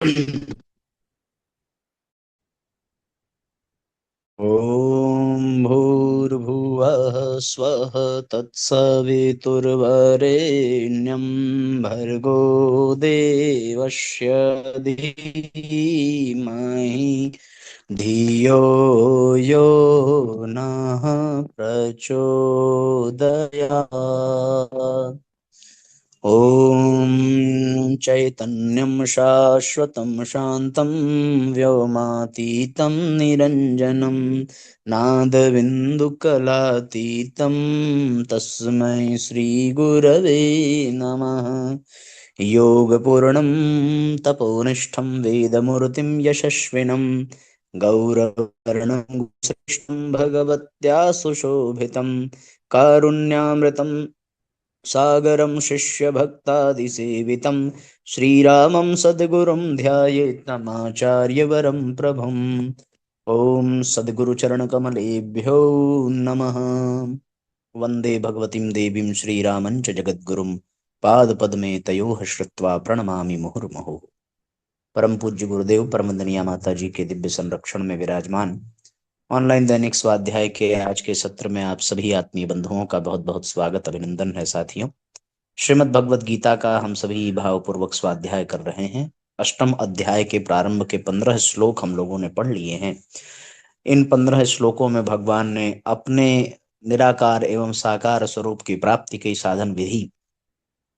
ॐ भूर्भुवः स्वः तत्सवितुर्वरेण्यं भर्गो देवस्य धीमहि धियो यो नः प्रचोदयात्। ॐ चैतन्यं शाश्वतं शान्तं व्योमातीतं निरञ्जनं नादबिन्दुकलातीतं तस्मै श्रीगुरवे नमः। योगपूर्णं तपोनिष्ठं वेदमूर्तिं यशस्विनं गौरवर्णं श्रेष्ठं भगवत्या सुशोभितं कारुण्यामृतं सागरं शिष्यभक्तादिसेवितं श्रीरामं सद्गुरुं ध्यायेत् नमाचार्यवरं प्रभुम्। ॐ सद्गुरुचरणकमलेभ्यो नमः। वन्दे भगवतीं देवीं श्रीरामं च जगद्गुरुं पादपद्मे तयोः श्रुत्वा प्रणमामि मुहुर्मुहुः। परम पूज्य गुरुदेव परमदनिया माता जी के दिव्य संरक्षण में विराजमान ऑनलाइन दैनिक स्वाध्याय के आज के सत्र में आप सभी आत्मीय बंधुओं का बहुत बहुत स्वागत अभिनंदन है। साथियों, श्रीमद् भगवद गीता का हम सभी भावपूर्वक स्वाध्याय कर रहे हैं। अष्टम अध्याय के प्रारंभ के 15 श्लोक हम लोगों ने पढ़ लिए हैं। इन 15 श्लोकों में भगवान ने अपने निराकार एवं साकार स्वरूप की प्राप्ति की साधन विधि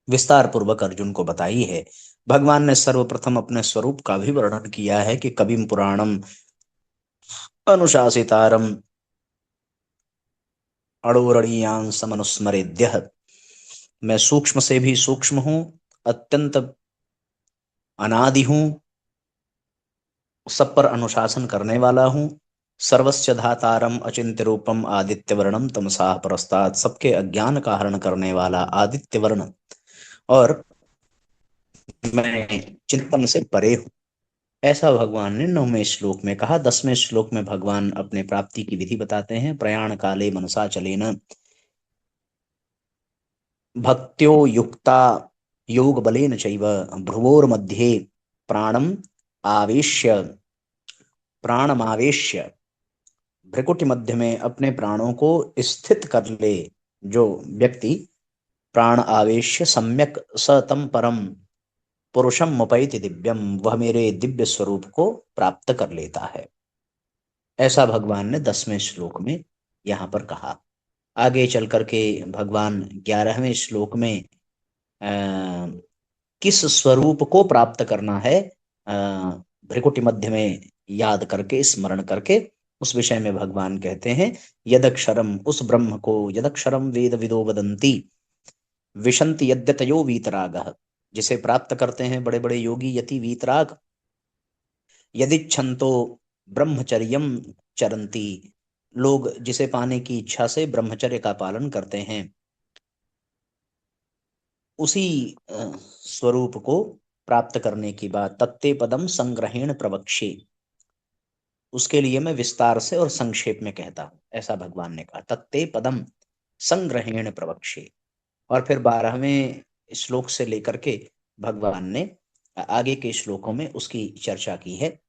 विस्तार पूर्वक अर्जुन को बताई है। भगवान ने सर्वप्रथम अपने स्वरूप का भी वर्णन किया है कि कविम पुराणम अनुशासितारम अड़ोरणीयान समनुस्मरेद्यः। मैं सूक्ष्म से भी सूक्ष्म हूं, अत्यंत अनादि हूं, सब पर अनुशासन करने वाला हूं। सर्वस्य धातारम अचिंत्य रूपम आदित्य वर्णम तमसाह परस्तात्। सबके अज्ञान का हरण करने वाला आदित्य वर्ण और मैं चिंतन से परे हूं, ऐसा भगवान ने 9वें श्लोक में कहा। 10वें श्लोक में भगवान अपने प्राप्ति की विधि बताते हैं। प्रयाण काले मनसा चलेन भक्त्यो युक्ता योग बलेन चैव भ्रुवोर मध्ये प्राणम आवेश्य प्राणमावेश्य। भ्रिकुटी मध्य में अपने प्राणों को स्थित कर ले जो व्यक्ति प्राण आवेश्य सम्यक सतम परम पुरुषम मुपैति दिव्यम, वह मेरे दिव्य स्वरूप को प्राप्त कर लेता है। ऐसा भगवान ने 10वें श्लोक में यहाँ पर कहा। आगे चल करके भगवान 11वें श्लोक में किस स्वरूप को प्राप्त करना है भ्रिकुटी मध्य में याद करके स्मरण करके उस विषय में भगवान कहते हैं, यदक्षरम, उस ब्रह्म को, यदक्षरम वेद विदो वदंती विशंति यद्यतयो वीतरागः, जिसे प्राप्त करते हैं बड़े बड़े योगी यति वीतराग। यदिच्छन्तो ब्रह्मचर्यम चरंती, लोग जिसे पाने की इच्छा से ब्रह्मचर्य का पालन करते हैं, उसी स्वरूप को प्राप्त करने की बात तत्ते पदम संग्रहेण प्रवक्षे, उसके लिए मैं विस्तार से और संक्षेप में कहता हूं, ऐसा भगवान ने कहा। तत्ते पदम संग्रहेण प्रवक्षे। और फिर 12वें श्लोक से लेकर के भगवान ने आगे के श्लोकों में उसकी चर्चा की है।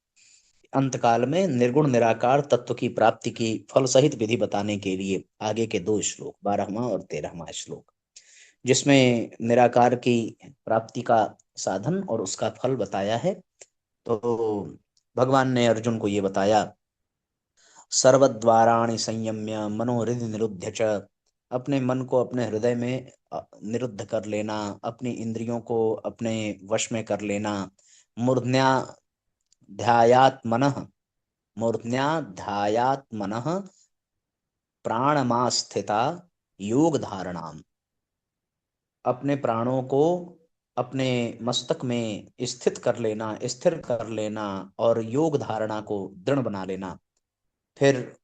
अंतकाल में निर्गुण निराकार तत्व की प्राप्ति की फल सहित विधि बताने के लिए आगे के 2 श्लोक 12वां और 13वां श्लोक, जिसमें निराकार की प्राप्ति का साधन और उसका फल बताया है। तो भगवान ने अर्जुन को ये बताया, सर्वद्वाराणि संयम्य मनोहृदय निरुद्ध च, अपने मन को अपने हृदय में निरुद्ध कर लेना, अपनी इंद्रियों को अपने वश में कर लेना। मूर्ध्या ध्यायात् मनः, मूर्ध्या ध्यायात् मनः प्राणमास्थिता योग धारणाम, अपने प्राणों को अपने मस्तक में स्थित कर लेना, स्थिर कर लेना और योग धारणा को दृढ़ बना लेना। फिर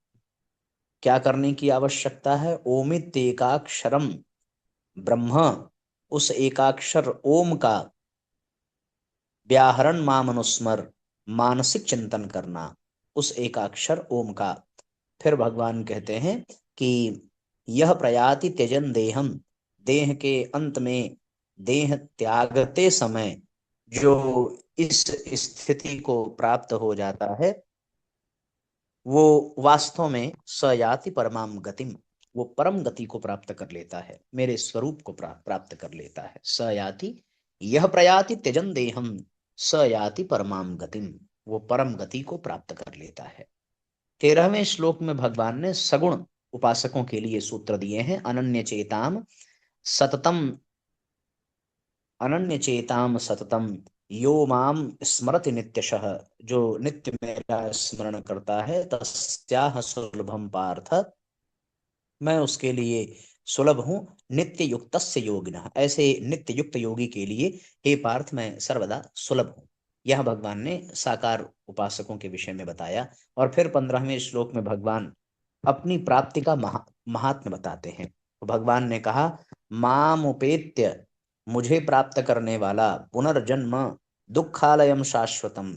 क्या करने की आवश्यकता है? ओमित एकाक्षरम ब्रह्म, उस एकाक्षर ओम का व्याहरण मामनुस्मर, मानसिक चिंतन करना उस एकाक्षर ओम का। फिर भगवान कहते हैं कि यह प्रयाति त्यजन देहम, देह के अंत में, देह त्यागते समय जो इस स्थिति को प्राप्त हो जाता है, वो वास्तव में स याति परमाम गतिम, वो परम गति को प्राप्त कर लेता है, मेरे स्वरूप को प्राप्त कर लेता है। स याति, यह प्रयाति त्यजन देहम, स याति परमाम गतिम, वो परम गति को प्राप्त कर लेता है। 13वें श्लोक में भगवान ने सगुण उपासकों के लिए सूत्र दिए हैं। अनन्य चेताम सततम, अनन्य चेताम सततम यो माम स्मरति नित्यशः, जो नित्य मेरा स्मरण करता है, तस्याह सुलभम पार्थ, मैं उसके लिए सुलभ हूँ। नित्य युक्तस्य योगिनः, ऐसे नित्य युक्त योगी के लिए हे पार्थ मैं सर्वदा सुलभ हूँ। यह भगवान ने साकार उपासकों के विषय में बताया। और फिर 15वें श्लोक में भगवान अपनी प्राप्ति का महात्म्य बताते हैं। तो भगवान ने कहा, माम उपेत्य, मुझे प्राप्त करने वाला, पुनर्जन्म दुखालयम शाश्वतम,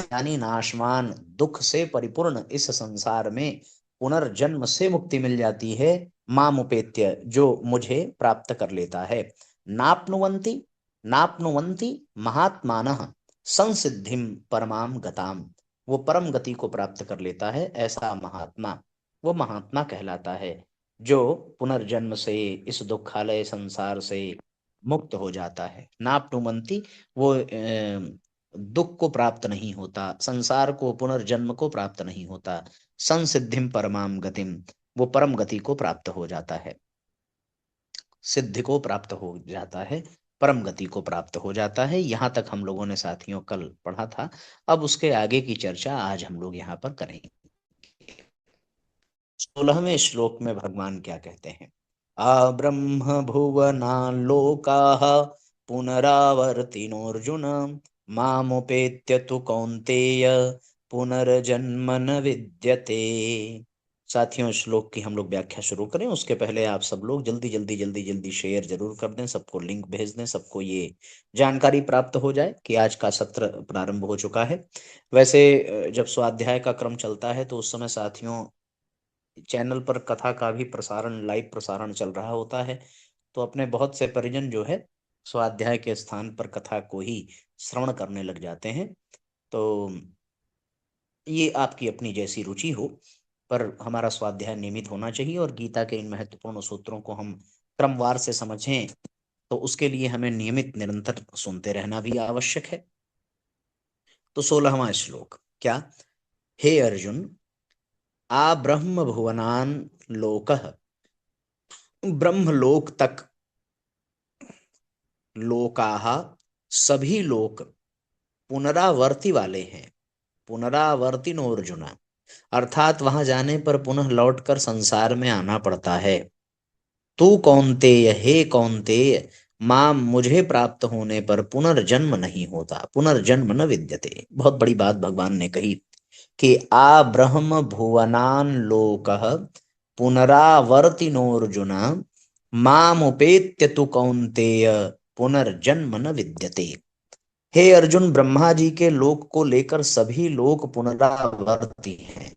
यानी नाशमान, दुख से परिपूर्ण इस संसार में पुनर्जन्म से मुक्ति मिल जाती है। मामुपेत्य, जो मुझे प्राप्त कर लेता है। नाप्नुवंती, नाप्नुवंती महात्मानः संसिद्धिम परमाम गताम, वो परम गति को प्राप्त कर लेता है, ऐसा महात्मा, वो महात्मा कहलाता है जो पुनर्जन्म से, इस दुखालय संसार से मुक्त हो जाता है। नाप्नुवंती, वो दुख को प्राप्त नहीं होता, संसार को, पुनर्जन्म को प्राप्त नहीं होता। संसिद्धिम परमाम गतिम, वो परम गति को प्राप्त हो जाता है, सिद्धि को प्राप्त हो जाता है, परम गति को प्राप्त हो जाता है। यहाँ तक हम लोगों ने साथियों कल पढ़ा था। अब उसके आगे की चर्चा आज हम लोग यहाँ पर करेंगे। 16वें श्लोक में भगवान क्या कहते हैं? आ ब्रह्म भुवना लोकाः पुनरावर्तिनोऽर्जुन, मामुपेत्य तु कौन्तेय पुनर्जन्म न विद्यते। साथियों, श्लोक की हम लोग व्याख्या शुरू करें उसके पहले आप सब लोग जल्दी जल्दी जल्दी जल्दी शेयर जरूर कर दें, सबको लिंक भेज दें, सबको ये जानकारी प्राप्त हो जाए कि आज का सत्र प्रारंभ हो चुका है। वैसे जब स्वाध्याय का क्रम चलता है तो उस समय साथियों चैनल पर कथा का भी प्रसारण, लाइव प्रसारण चल रहा होता है। तो अपने बहुत से परिजन जो है स्वाध्याय के स्थान पर कथा को ही श्रवण करने लग जाते हैं। तो ये आपकी अपनी जैसी रुचि हो, पर हमारा स्वाध्याय नियमित होना चाहिए और गीता के इन महत्वपूर्ण सूत्रों को हम क्रमवार से समझें, तो उसके लिए हमें नियमित निरंतर सुनते रहना भी आवश्यक है। तो 16वां श्लोक क्या? हे अर्जुन, आ ब्रह्म भुवनान लोकः, ब्रह्मलोक तक, लोकाः सभी लोक, पुनरावर्ती वाले हैं, पुनरावर्तिनो अर्जुना, अर्थात वहां जाने पर पुनः लौटकर संसार में आना पड़ता है। तू कौन्तेय, हे कौन्तेय, माम, मुझे प्राप्त होने पर पुनर्जन्म नहीं होता, पुनर्जन्म न विद्यते। बहुत बड़ी बात भगवान ने कही कि आ ब्रह्म भुवनान लोकः पुनरावर्तिनोऽर्जुन, मामुपेत्य तु कौन्तेय पुनर्जन्म न विद्यते। हे अर्जुन, ब्रह्मा जी के लोक को लेकर सभी लोक पुनरावर्ती हैं,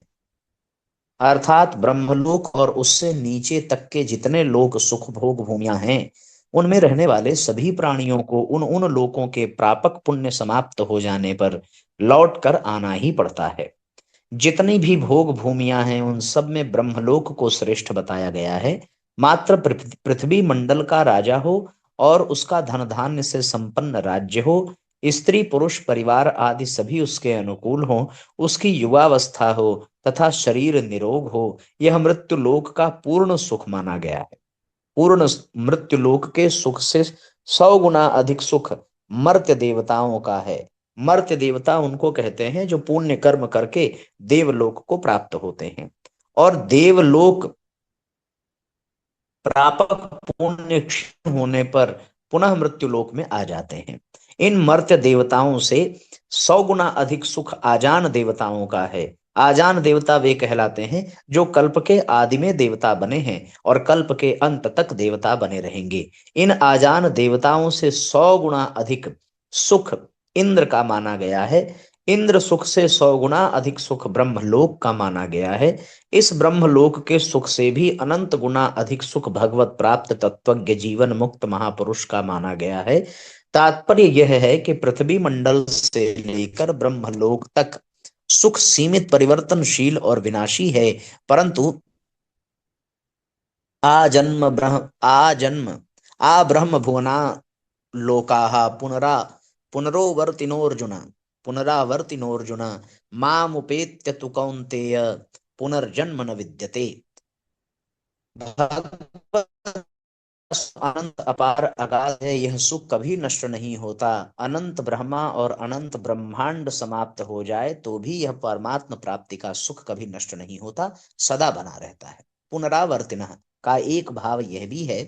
अर्थात ब्रह्मलोक और उससे नीचे तक के जितने लोक, सुख भोग भूमियां हैं, उनमें रहने वाले सभी प्राणियों को उन उन लोकों के प्रापक पुण्य समाप्त हो जाने पर लौट कर आना ही पड़ता है। जितनी भी भोग भूमियां हैं उन सब में ब्रह्मलोक को श्रेष्ठ बताया गया है। मात्र पृथ्वी मंडल का राजा हो और उसका धन धान्य से संपन्न राज्य हो, स्त्री पुरुष परिवार आदि सभी उसके अनुकूल हो, उसकी युवावस्था हो तथा शरीर निरोग हो, यह मृत्यु लोक का पूर्ण सुख माना गया है। पूर्ण मृत्यु लोक के सुख से 100 गुना अधिक सुख मर्त्य देवताओं का है। मर्त्य देवता उनको कहते हैं जो पुण्य कर्म करके देवलोक को प्राप्त होते हैं, और देवलोक प्रापक पुण्य क्षीण होने पर पुनः मृत्यु लोक में आ जाते हैं। इन मर्त्य देवताओं से 100 गुना अधिक सुख आजान देवताओं का है। आजान देवता वे कहलाते हैं जो कल्प के आदि में देवता बने हैं और कल्प के अंत तक देवता बने रहेंगे। इन आजान देवताओं से 100 गुना अधिक सुख इंद्र का माना गया है। इंद्र सुख से 100 गुना अधिक सुख ब्रह्मलोक का माना गया है। इस ब्रह्मलोक के सुख से भी अनंत गुना अधिक सुख भगवत प्राप्त तत्वज्ञ जीवन मुक्त महापुरुष का माना गया है। तात्पर्य यह है कि पृथ्वी मंडल से लेकर ब्रह्मलोक तक सुख सीमित, परिवर्तनशील और विनाशी है, परंतु आजन्म आ ब्रह्म भुवना लोकाः पुनरोवर्तिनोऽर्जुन पुनरावर्तिनोऽर्जुन मामुपेत्य तु कौन्तेय पुनर्जन्म न विद्यते। भगवत अनंत अपार अगाध है, यह सुख कभी नष्ट नहीं होता। अनंत ब्रह्मा और अनंत ब्रह्मांड समाप्त हो जाए तो भी यह परमात्म प्राप्ति का सुख कभी नष्ट नहीं होता, सदा बना रहता है। पुनरावर्तिनः का एक भाव यह भी है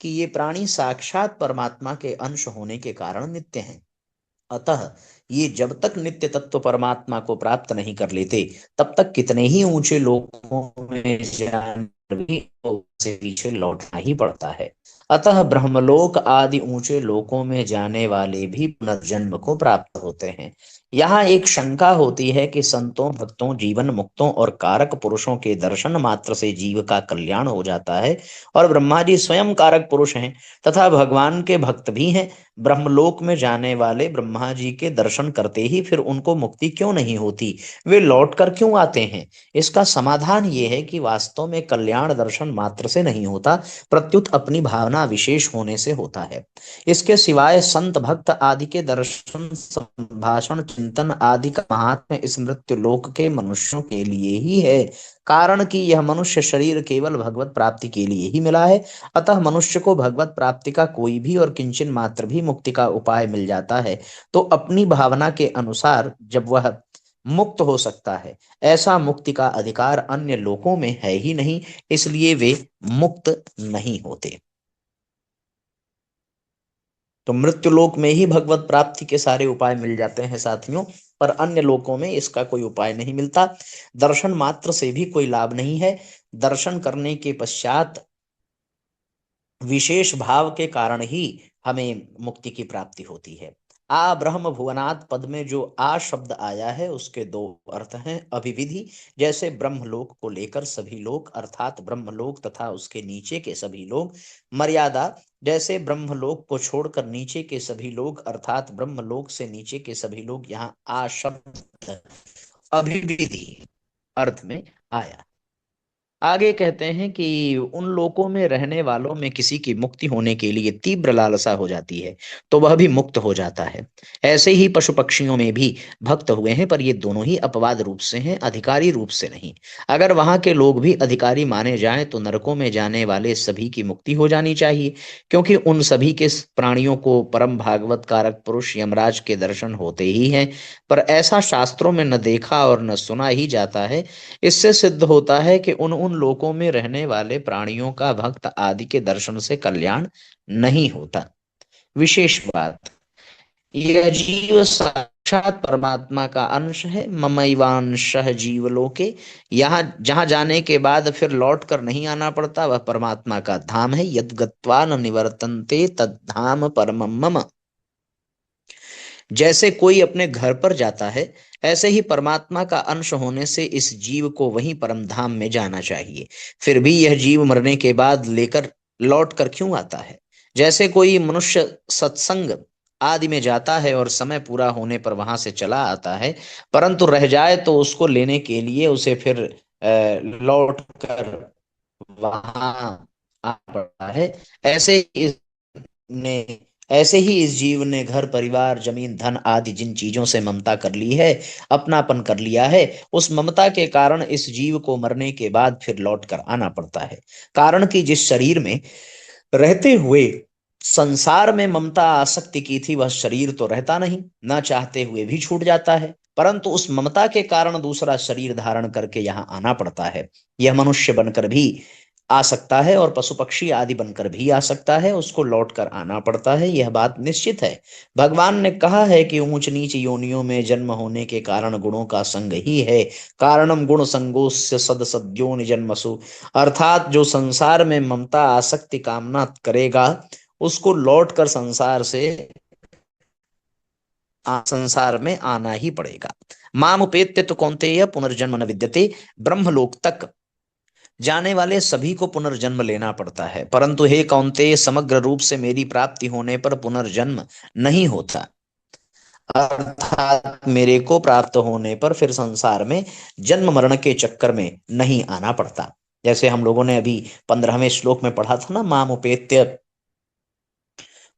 कि ये प्राणी साक्षात परमात्मा के अंश होने के कारण नित्य हैं। अतः ये जब तक नित्य तत्व परमात्मा को प्राप्त नहीं कर लेते, तब तक कितने ही ऊंचे लोकों में जाकर भी उसे पीछे लौटना ही पड़ता है। अतः ब्रह्मलोक आदि ऊंचे लोकों में जाने वाले भी पुनर्जन्म को प्राप्त होते हैं। यहाँ एक शंका होती है कि संतों, भक्तों, जीवन मुक्तों और कारक पुरुषों के दर्शन मात्र से जीव का कल्याण हो जाता है, और ब्रह्मा जी स्वयं कारक पुरुष हैं तथा भगवान के भक्त भी हैं। ब्रह्मलोक में जाने वाले ब्रह्मा जी के दर्शन करते ही फिर उनको मुक्ति क्यों नहीं होती, वे लौट कर क्यों आते हैं? इसका समाधान ये है कि वास्तव में कल्याण दर्शन मात्र से नहीं होता, प्रत्युत अपनी भावना विशेष होने से होता है। इसके सिवाय संत भक्त आदि के दर्शन, संभाषण, चिंतन आदि का महात्म्य इस मृत्यु लोक के मनुष्यों के लिए ही है, कारण कि यह मनुष्य शरीर केवल भगवत प्राप्ति के लिए ही मिला है। अतः मनुष्य को भगवत प्राप्ति का कोई भी और किंचन मात्र भी मुक्ति का उपाय मिल जाता है तो अपनी भावना के अनुसार जब वह मुक्त हो सकता है। ऐसा मुक्ति का अधिकार अन्य लोकों में है ही नहीं, इसलिए वे मुक्त नहीं होते। तो मृत्यु लोक में ही भगवत प्राप्ति के सारे उपाय मिल जाते हैं साथियों, पर अन्य लोकों में इसका कोई उपाय नहीं मिलता। दर्शन मात्र से भी कोई लाभ नहीं है। दर्शन करने के पश्चात विशेष भाव के कारण ही हमें मुक्ति की प्राप्ति होती है। आ ब्रह्म भुवनात् पद में जो आ शब्द आया है उसके दो अर्थ हैं। अभिविधि, जैसे ब्रह्मलोक को लेकर सभी लोग अर्थात ब्रह्मलोक तथा उसके नीचे के सभी लोग। मर्यादा, जैसे ब्रह्मलोक को छोड़कर नीचे के सभी लोग अर्थात ब्रह्मलोक से नीचे के सभी लोग। यहाँ आ शब्द अभिविधि अर्थ में आया। आगे कहते हैं कि उन लोकों में रहने वालों में किसी की मुक्ति होने के लिए तीव्र लालसा हो जाती है तो वह भी मुक्त हो जाता है। ऐसे ही पशु पक्षियों में भी भक्त हुए हैं, पर ये दोनों ही अपवाद रूप से हैं, अधिकारी रूप से नहीं। अगर वहां के लोग भी अधिकारी माने जाएं तो नरकों में जाने वाले सभी की मुक्ति हो जानी चाहिए, क्योंकि उन सभी के प्राणियों को परम भागवत कारक पुरुष यमराज के दर्शन होते ही हैं। पर ऐसा शास्त्रों में न देखा और न सुना ही जाता है। इससे सिद्ध होता है कि उन उन लोकों में रहने वाले प्राणियों का भक्त आदि के दर्शन से कल्याण नहीं होता। विशेष बात, यह जीव साक्षात परमात्मा का अंश है। ममैवांशः जीवलोके, यहाँ जहां जाने के बाद फिर लौट कर नहीं आना पड़ता, वह परमात्मा का धाम है। यद् गत्वा न निवर्तन्ते तद्धाम परमं मम। जैसे कोई अपने घर पर जाता है, ऐसे ही परमात्मा का अंश होने से इस जीव को वहीं परम धाम में जाना चाहिए। फिर भी यह जीव मरने के बाद लेकर लौट कर क्यों आता है? जैसे कोई मनुष्य सत्संग आदि में जाता है और समय पूरा होने पर वहां से चला आता है, परंतु रह जाए तो उसको लेने के लिए उसे फिर लौट कर वहां आ पड़ता है। ऐसे इस ने ऐसे ही इस जीव ने घर परिवार जमीन धन आदि जिन चीजों से ममता कर ली है, अपनापन कर लिया है, उस ममता के कारण इस जीव को मरने के बाद फिर लौट कर आना पड़ता है। कारण कि जिस शरीर में रहते हुए संसार में ममता आसक्ति की थी, वह शरीर तो रहता नहीं, ना चाहते हुए भी छूट जाता है, परंतु उस ममता के कारण दूसरा शरीर धारण करके यहाँ आना पड़ता है। यह मनुष्य बनकर भी आ सकता है और पशु पक्षी आदि बनकर भी आ सकता है, उसको लौट कर आना पड़ता है, यह बात निश्चित है। भगवान ने कहा है कि ऊंच नीच योनियों में जन्म होने के कारण गुणों का संग ही है। कारणम गुण संगोस्य सद सद्योनि जन्मसु, अर्थात जो संसार में ममता आसक्ति कामना करेगा, उसको लौट कर संसार से संसार में आना ही पड़ेगा। माम उपेत्य तो कौन्तेय पुनर्जन्म न विद्यते। ब्रह्मलोक तक जाने वाले सभी को पुनर्जन्म लेना पड़ता है, परंतु हे कौन्तेय, समग्र रूप से मेरी प्राप्ति होने पर पुनर्जन्म नहीं होता। अर्थात मेरे को प्राप्त होने पर फिर संसार में जन्म मरण के चक्कर में नहीं आना पड़ता। जैसे हम लोगों ने अभी 15वें श्लोक में पढ़ा था ना, माम उपेत्य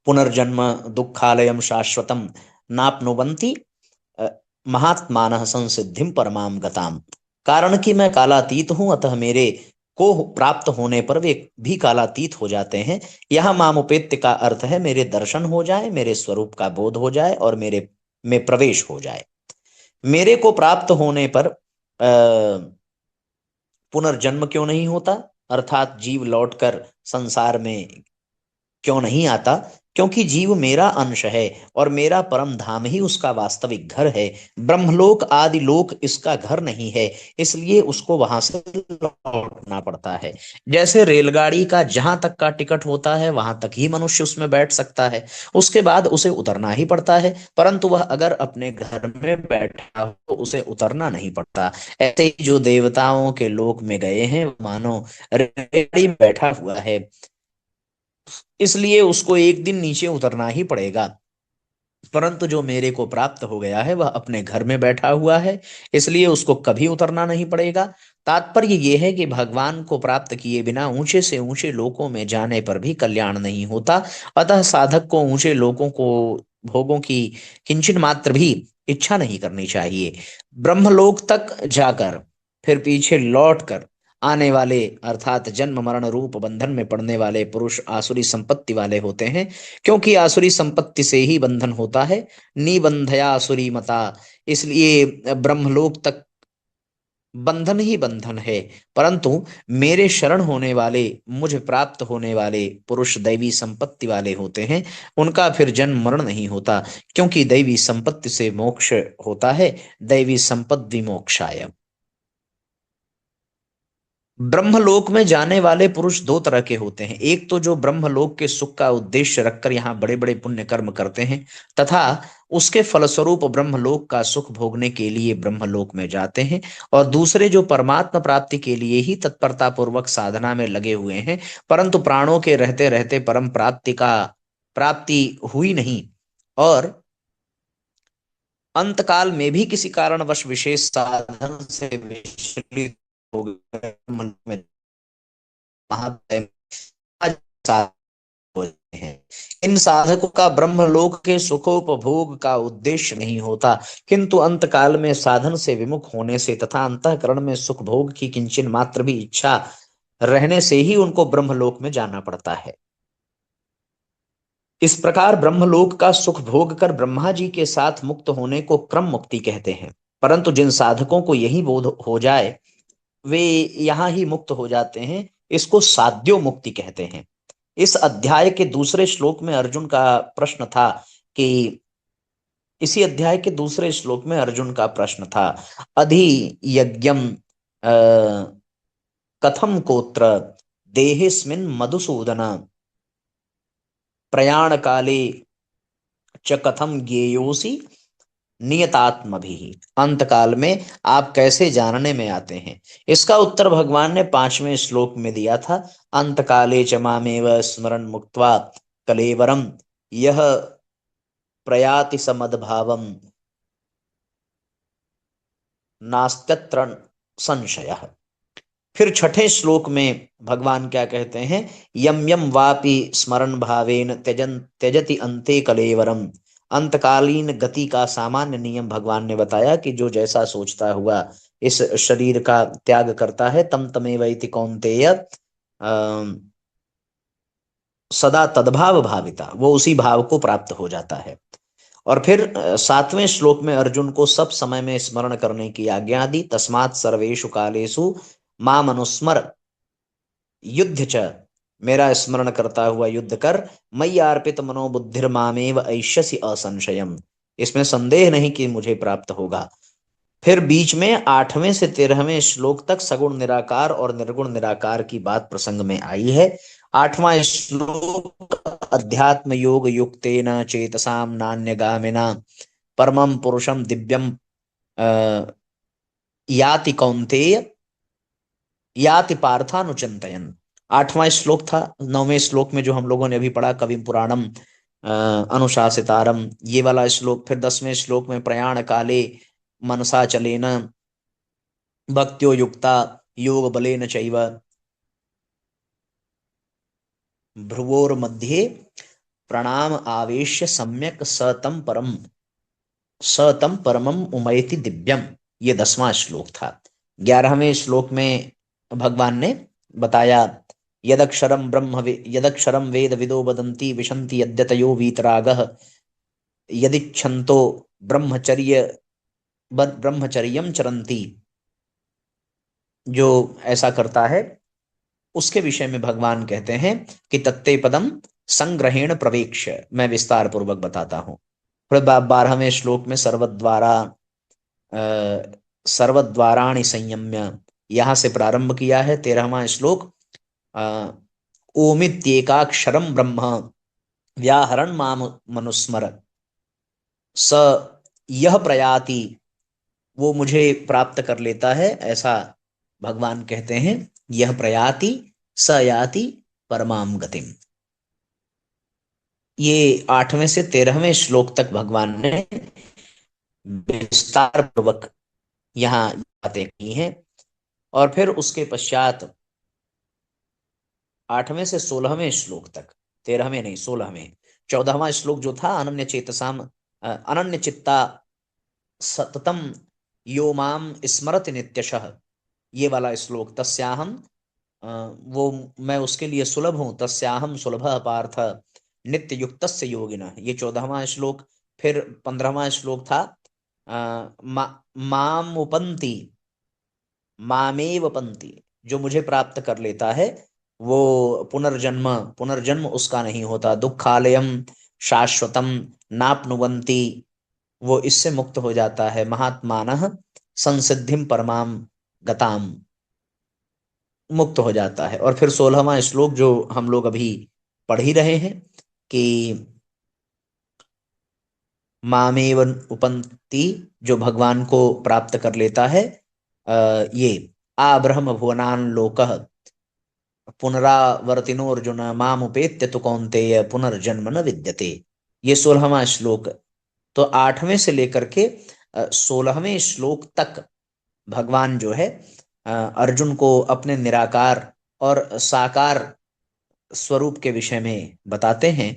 पुनर्जन्म दुःखालयम शाश्वतम नाप्नुवन्ति महात्मानः संसिद्धिम परमाम गताम। कारण कि मैं कालातीत हूं, अतः मेरे को प्राप्त होने पर वे भी कालातीत हो जाते हैं। यह मामुपेत्य का अर्थ है मेरे दर्शन हो जाए, मेरे स्वरूप का बोध हो जाए और मेरे में प्रवेश हो जाए। मेरे को प्राप्त होने पर पुनर्जन्म क्यों नहीं होता, अर्थात जीव लौटकर संसार में क्यों नहीं आता? क्योंकि जीव मेरा अंश है और मेरा परम धाम ही उसका वास्तविक घर है। ब्रह्मलोक आदि लोक इसका घर नहीं है, इसलिए उसको वहां से लौटना पड़ता है। जैसे रेलगाड़ी का जहां तक का टिकट होता है वहां तक ही मनुष्य उसमें बैठ सकता है, उसके बाद उसे उतरना ही पड़ता है। परंतु वह अगर अपने घर में बैठा हो तो उसे उतरना नहीं पड़ता। ऐसे ही जो देवताओं के लोक में गए हैं, मानो रेलगाड़ी में बैठा हुआ है, इसलिए उसको एक दिन नीचे उतरना ही पड़ेगा। परंतु जो मेरे को प्राप्त हो गया है वह अपने घर में बैठा हुआ है, इसलिए उसको कभी उतरना नहीं पड़ेगा। तात्पर्य यह है कि भगवान को प्राप्त किए बिना ऊंचे से ऊंचे लोकों में जाने पर भी कल्याण नहीं होता। अतः साधक को ऊंचे लोकों को भोगों की किंचन मात्र भी इच्छा नहीं करनी चाहिए। ब्रह्मलोक तक जाकर फिर पीछे लौटकर आने वाले, अर्थात जन्म मरण रूप बंधन में पड़ने वाले पुरुष आसुरी संपत्ति वाले होते हैं, क्योंकि आसुरी संपत्ति से ही बंधन होता है। निबंधया आसुरी मता, इसलिए ब्रह्मलोक तक बंधन ही बंधन है। परंतु मेरे शरण होने वाले, मुझे प्राप्त होने वाले पुरुष दैवी संपत्ति वाले होते हैं, उनका फिर जन्म मरण नहीं होता, क्योंकि दैवी संपत्ति से मोक्ष होता है। दैवी संपत्ति मोक्षाय। ब्रह्मलोक में जाने वाले पुरुष दो तरह के होते हैं। एक तो जो ब्रह्मलोक के सुख का उद्देश्य रखकर यहाँ बड़े बड़े पुण्य कर्म करते हैं तथा उसके फलस्वरूप ब्रह्मलोक का सुख भोगने के लिए ब्रह्मलोक में जाते हैं, और दूसरे जो परमात्मा प्राप्ति के लिए ही तत्परता पूर्वक साधना में लगे हुए हैं, परंतु प्राणों के रहते रहते परम प्राप्ति हुई नहीं और अंतकाल में भी किसी कारणवश विशेष साधन से विचलित हो गए, मन में साधक होते हैं। इन साधकों का ब्रह्मलोक के सुखोपभोग का उद्देश्य नहीं होता, किंतु अंतकाल में साधन से विमुख होने से तथा अंतःकरण में सुख भोग की किंचन मात्र भी इच्छा रहने से ही उनको ब्रह्मलोक में जाना पड़ता है। इस प्रकार ब्रह्मलोक का सुख भोग कर ब्रह्मा जी के साथ मुक्त होने को क्रम मुक्ति कहते हैं। परंतु जिन साधकों को यही बोध हो जाए वे यहां ही मुक्त हो जाते हैं, इसको साध्यो मुक्ति कहते हैं। इस अध्याय के दूसरे श्लोक में अर्जुन का प्रश्न था कि इसी अध्याय के दूसरे श्लोक में अर्जुन का प्रश्न था, अधि यज्ञम कथम कोत्र देहेस्मिन् मधुसूदन प्रयाण काले च कथम ज्ञेयोसी नियतात्म भी। अंत काल में आप कैसे जानने में आते हैं, इसका उत्तर भगवान ने 5वें श्लोक में दिया था। अंत काले च मामेव स्मरण मुक्त्वा कलेवरम यह प्रयाति समद्भावम नास्त्यत्र संशयः। फिर 6ठे श्लोक में भगवान क्या कहते हैं, यम यम वापि स्मरण भावेन त्यजति अंते कलेवरम। अंतकालीन गति का सामान्य नियम भगवान ने बताया कि जो जैसा सोचता हुआ इस शरीर का त्याग करता है, तम तमेव इति कौन्तेय सदा तद्भाव भाविता, वो उसी भाव को प्राप्त हो जाता है। और फिर 7वें श्लोक में अर्जुन को सब समय में स्मरण करने की आज्ञा दी। तस्मात् सर्वेषु कालेषु माम अनुस्मर युद्ध च, मेरा स्मरण करता हुआ युद्ध कर। मयि अर्पित मनोबुद्धिर मामेव ऐष्यसि असंशयम, इसमें संदेह नहीं कि मुझे प्राप्त होगा। फिर बीच में 8वें से 13वें श्लोक तक सगुण निराकार और निर्गुण निराकार की बात प्रसंग में आई है। 8वां श्लोक, अध्यात्म योग युक्तेन चेतसाम नान्यगामिना परमं पुरुषम दिव्यम याति कौन्तेय याति पार्थानुचिंतयन्। 8वां श्लोक था। 9वें श्लोक में जो हम लोगों ने अभी पढ़ा, कविम पुराणम अनुशासितारम, ये वाला श्लोक। फिर 10वें श्लोक में प्रयाण काले मनसा चलेन भक्त्यो युक्ता योग बलेन चैव भ्रुवोर मध्ये प्रणाम आवेश्य सम्यक सतम परमम उमैति दिव्यम, ये 10वां श्लोक था। 11वें श्लोक में भगवान ने बताया, यदक्षरम वेद विदो वदन्ति विशन्ति यद्यतयो वीतरागः यदिच्छन्तो ब्रह्मचर्यम चरन्ति। जो ऐसा करता है उसके विषय में भगवान कहते हैं कि तत्ते पदम संग्रहेण प्रवेक्ष। मैं विस्तार पूर्वक बताता हूं। फिर 12वें श्लोक में सर्वद्वाराणि संयम्य, यहां से प्रारंभ किया है। 13वां श्लोक ओमित्येकाक्षरम ब्रह्म व्याहरण माम मनुस्मर स यह प्रयाति, वो मुझे प्राप्त कर लेता है, ऐसा भगवान कहते हैं। यह प्रयाति स याति परमाम गतिम। ये 8वें से 13वें श्लोक तक भगवान ने विस्तार पूर्वक यहाँ बातें की हैं। और फिर उसके पश्चात 8वें से 16वें श्लोक तक, 13वें नहीं 16वें, 14वां श्लोक जो था अनन्य चित्ता सततम यो माम स्मरति नित्यशः, ये वाला श्लोक। तस्याहम, वो मैं उसके लिए सुलभ हूं, तस्याहम सुलभः पार्थ नित्य युक्तस्य योगिनः, ये 14वां श्लोक। फिर 15वां श्लोक था मामुपंति मामेव पंति, जो मुझे प्राप्त कर लेता है वो पुनर्जन्म उसका नहीं होता। दुखालयम शाश्वतम नाप्नुवंती, वो इससे मुक्त हो जाता है। महात्मानः संसिद्धिम परमाम गताम, मुक्त हो जाता है। और फिर 16वां श्लोक जो हम लोग अभी पढ़ ही रहे हैं कि मामेव उपंति, जो भगवान को प्राप्त कर लेता है, ये आ ब्रह्म भुवनान लोकः पुनरावर्तिनो अर्जुन मामुपेत्य तु कौन्तेय पुनर्जन्म न विद्यते, ये 16वां श्लोक। तो 8वें से लेकर के 16वें श्लोक तक भगवान जो है अर्जुन को अपने निराकार और साकार स्वरूप के विषय में बताते हैं।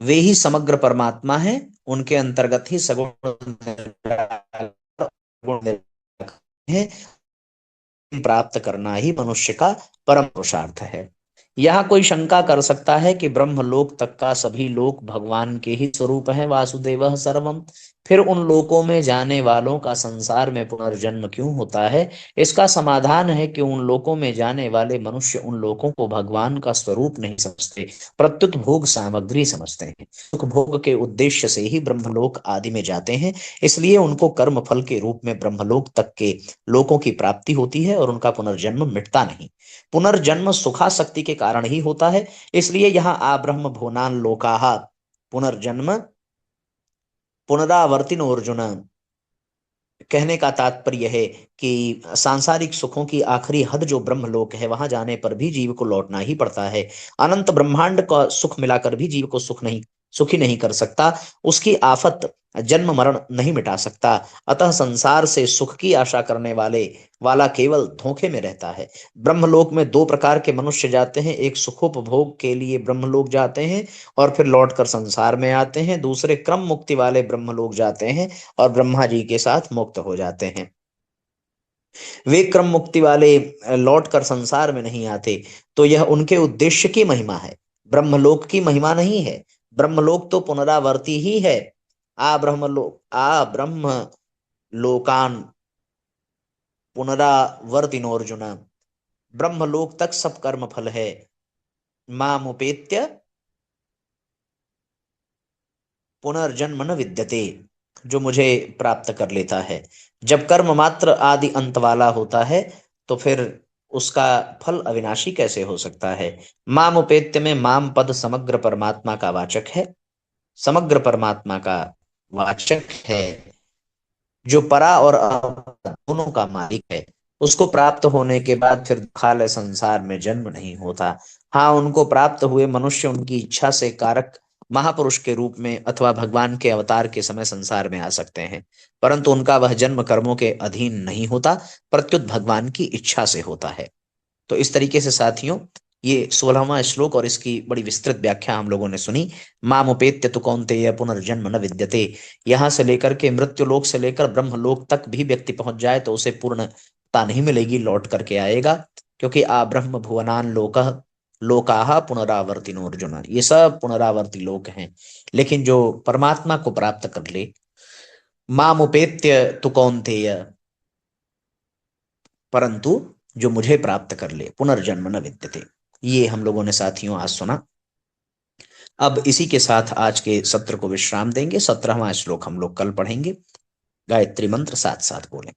वे ही समग्र परमात्मा है, उनके अंतर्गत ही सगुण है। प्राप्त करना ही मनुष्य का परम पुरुषार्थ है। यहाँ कोई शंका कर सकता है कि ब्रह्मलोक तक का सभी लोक भगवान के ही स्वरूप हैं, वासुदेवः सर्वम, फिर उन लोकों में जाने वालों का संसार में पुनर्जन्म क्यों होता है? इसका समाधान है कि उन लोकों में जाने वाले मनुष्य उन लोकों को भगवान का स्वरूप नहीं समझते, प्रत्युत भोग सामग्री समझते हैं। सुख भोग के उद्देश्य से ही ब्रह्मलोक आदि में जाते हैं, इसलिए उनको कर्म फल के रूप में ब्रह्मलोक तक के लोकों की प्राप्ति होती है और उनका पुनर्जन्म मिटता नहीं। पुनर्जन्म सुखासक्ति के कारण ही होता है, इसलिए यहाँ आ ब्रह्म भुवनान लोकाः पुनर्जन्म पुनरावर्तिनो अर्जुन, कहने का तात्पर्य है कि सांसारिक सुखों की आखिरी हद जो ब्रह्मलोक है, वहां जाने पर भी जीव को लौटना ही पड़ता है। अनंत ब्रह्मांड का सुख मिलाकर भी जीव को सुखी नहीं कर सकता, उसकी आफत जन्म मरण नहीं मिटा सकता। अतः संसार से सुख की आशा करने वाला केवल धोखे में रहता है। ब्रह्मलोक में दो प्रकार के मनुष्य जाते हैं, एक सुखोपभोग के लिए ब्रह्मलोक जाते हैं और फिर लौटकर संसार में आते हैं। दूसरे क्रम मुक्ति वाले ब्रह्मलोक जाते हैं और ब्रह्मा जी के साथ मुक्त हो जाते हैं। वे क्रम मुक्ति वाले लौट कर संसार में नहीं आते, तो यह उनके उद्देश्य की महिमा है, ब्रह्मलोक की महिमा नहीं है। ब्रह्मलोक तो पुनरावर्ती ही है। आ ब्रह्म लोकान पुनरावर्तिनो अर्जुन, ब्रह्मलोक तक सब कर्म फल है। मामुपेत्य पुनर्जन्म न विद्यते, जो मुझे प्राप्त कर लेता है। जब कर्म मात्र आदि अंत वाला होता है तो फिर उसका फल अविनाशी कैसे हो सकता है? मामुपेत्य में माम पद समग्र परमात्मा का वाचक है, समग्र परमात्मा का वाचक है, जो परा और अपरा दोनों का मालिक है, उसको प्राप्त होने के बाद फिर दुखालय संसार में जन्म नहीं होता। हाँ, उनको प्राप्त हुए मनुष्य उनकी इच्छा से कारक महापुरुष के रूप में अथवा भगवान के अवतार के समय संसार में आ सकते हैं, परंतु उनका वह जन्म कर्मों के अधीन नहीं होता, प्रत्युत भगवान की इच्छा से होता है। तो इस तरीके से साथियों, ये 16वां श्लोक और इसकी बड़ी विस्तृत व्याख्या हम लोगों ने सुनी। मामुपेत्य तु कौन्तेय पुनर्जन्म न विद्यते। यहाँ से लेकर के मृत्यु लोक से लेकर ब्रह्म लोक तक भी व्यक्ति पहुंच जाए तो उसे पूर्णता नहीं मिलेगी, लौट करके आएगा। क्योंकि आ ब्रह्म भुवनान लोक लोकाहा पुनरावर्तिनो अर्जुन, ये सब पुनरावर्ती लोक हैं। लेकिन जो परमात्मा को प्राप्त कर ले, मामुपेत्य तु कौन्तेय, परंतु जो मुझे प्राप्त कर ले, पुनर्जन्म न विद्यते, ये हम लोगों ने साथियों आज सुना। अब इसी के साथ आज के सत्र को विश्राम देंगे। 17वां श्लोक हम लोग कल पढ़ेंगे। गायत्री मंत्र साथ साथ बोलें।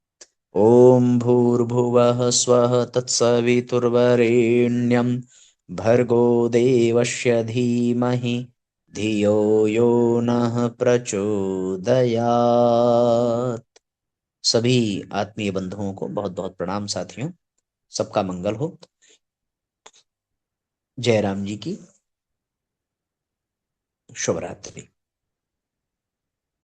ओम भूर्भुवः स्वः तत्सवितुर्वरेण्यं भर्गो देवस्य धीमहि धियो यो नः प्रचोदयात्। सभी आत्मीय बंधुओं को बहुत बहुत प्रणाम साथियों। सबका मंगल हो। जय राम जी की शुभ रात्रि।